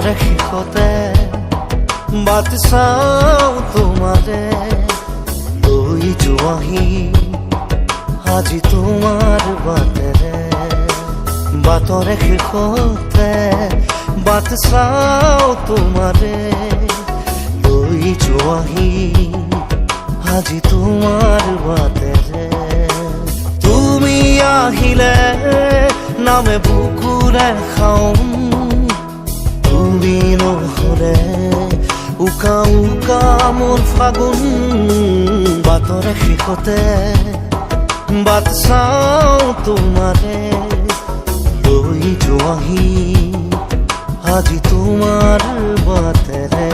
বাটৰে শেষতে বাট চাওঁ তোমাৰে লৈ যোৱাহি আজি তোমাৰ বাটেৰে বাটৰে শেষতে বাট চাওঁ তোমাৰে লৈ যোৱাহি আজি তোমাৰ বাটেৰে তুমি আহিলে নামে বুকুৰে খাওঁ তুমি নহ'লে উকা উকা মোৰ ফাগুন বাটৰে শেষতে বাট চাওঁ তোমাৰে লৈ যোৱাহি আজি তোমাৰ বাটেৰে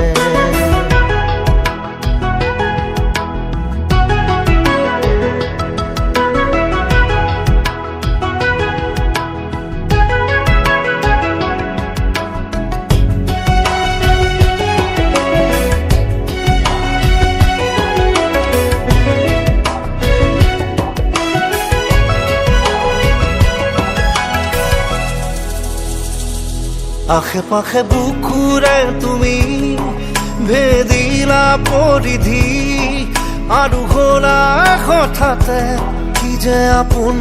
আশে পাশে বুকুৰে তুমি ভেদিলা পৰিধি আৰু হ'লা হঠাতে কি যে আপোন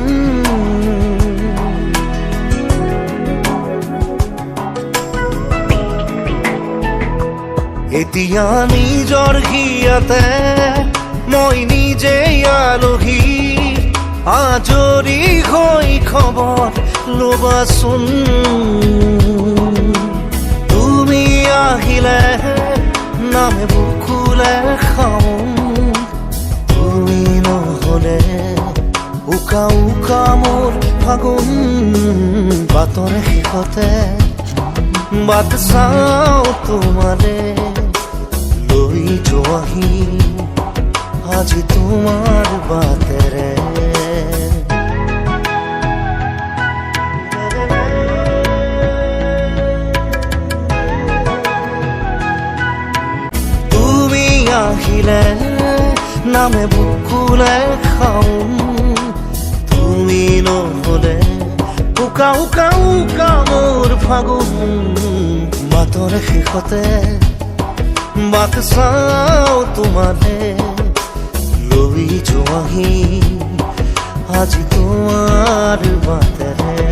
এতিয়া নিজৰ হিয়াতে মই নিজেই আলহী আজৰি হৈ খবৰ ল'বাচোন তুমি আহিলে নামে বুকুলে খাওঁ তুমি নহ'লে উকা উকা মোৰ ফাগুন বাটৰে শেষতে বাট চাওঁ তোমাৰে লৈ যোৱাহি আজি তোমাৰ বাটেৰে আহিলে নামে বুকুলে খাওঁ তুমি নহ'লে উকা উকা উকা মোৰ ফাগুন বাটৰে শেষতে বাট চাওঁ তোমাৰে লৈ যোৱাহি আজি তোমাৰ বাটেৰে